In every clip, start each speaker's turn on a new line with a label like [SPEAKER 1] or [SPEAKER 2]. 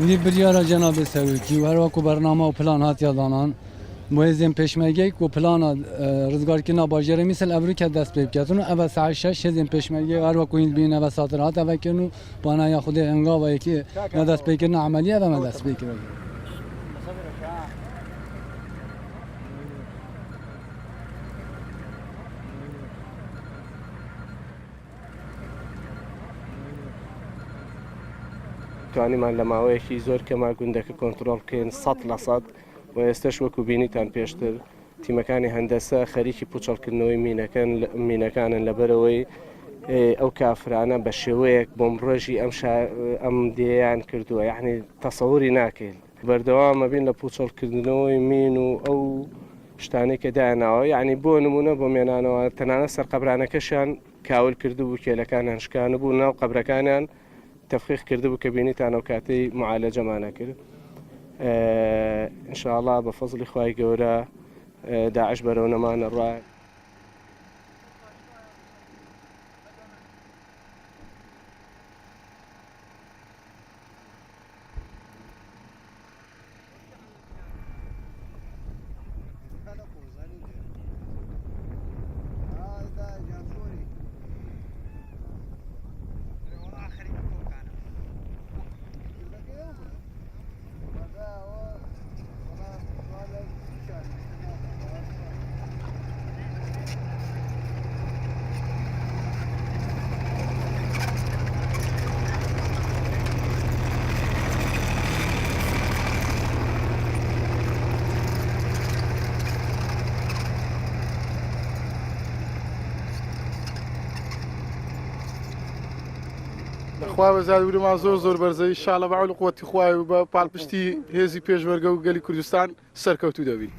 [SPEAKER 1] ودی بریارا جناب سویکی و هر وقت برنامه و پلان هاتیا دانان موازن پشمگی و پلان رزگار کنا باجره مثل ابرو که دست پی کردن اول ساعت 6 هزین پشمگی هر وقت این بین اول ساعت اول کنو بانا یا خود انگا و یکی دست پی کردن عملیه و دست پی کردن
[SPEAKER 2] توانیمان لە ماوەیەکی زۆر کەما گوندەکە کۆنتترۆل بکەین 100% و ئێستش وەکو بینیتان پێشتر تیمەکانی هەندەسە خەریکی پوچەڵکردنەوەی مینەکانن لەبەرەوەی ئەو کافرانە بە شێوەیەک بۆم ڕۆژی ئەم دێیان کردووە یعنی تەسەوری ناکەین بەردەوامە بین لە پوچەڵکردنەوەی مین و ئەو شتانی کە دایاناوە یعنی بۆ نمونە بۆ مێنانەوە تەنانە سەر قەبرانەکەشیان کاول کردبوو کێلەکانیان شکانە بوو ناو قەبرەکانیان تەفقیق کردبوو کە بینیتانە و کاتەی معالەجەمانە کرد ئینشاءڵڵا بە فەزلی خوای گەورە داعش بەرەو نەمانە ڕای
[SPEAKER 3] خوا بەزاد ورومان زۆر بەرزەی شالە بەعول قوتی خوای و بە پاڵپشتی هێزی پێشوەرگە و گەلی کوردستان سەرکەوتوو دەبی.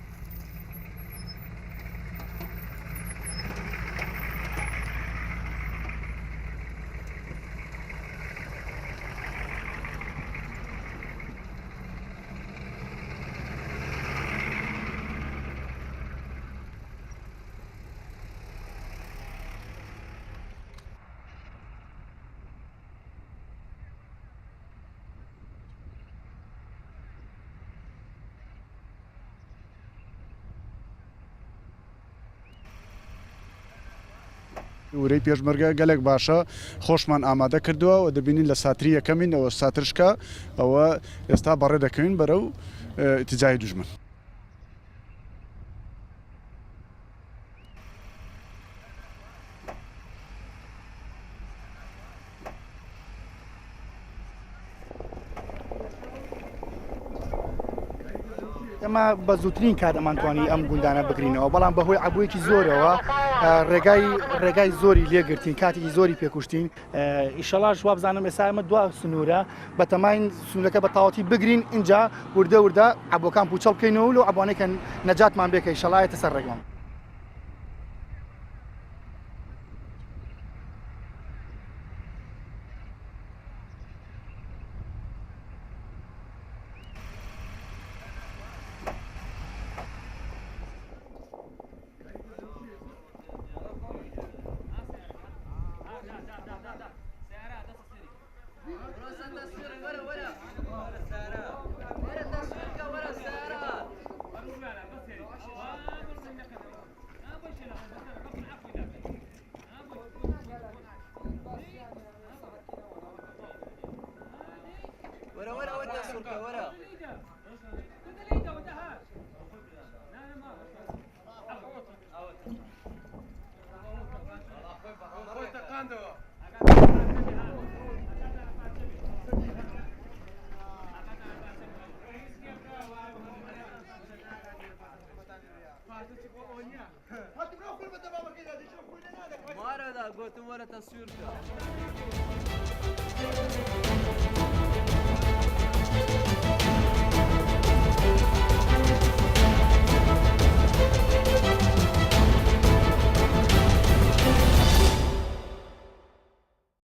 [SPEAKER 3] ورەی پێشمەرگە گەلێک باشە خۆشمان ئامادە کردووە و دەبینین لە ساتری یەکەمین ئەوە ساترشکە ئەوە ئێستا بەڕێ دەکەوین بەرەو ئیتیجای دوژمن.
[SPEAKER 4] ئەمە بە زووترین کات ئەمانتوانی ئەم گوندانە بگرینەوە بەڵام بەهۆی عبوویەکی زۆرەوە ڕێگای زۆری لێگرتین کاتێکی زۆری پێکوشتین ئیشەڵا شوا بزانم ئێستا ئەمە دوا سنوورە بە تەماین سنوورەکە بە تاواتی بگرین اینجا وردە عبوەکان پوچەڵ بکەینەوە و ئەوانەی کە نەجاتمان بێکە ئیشەڵایەتە سەر ڕێگەمان.
[SPEAKER 5] مارا دا گوتم ورا تصویر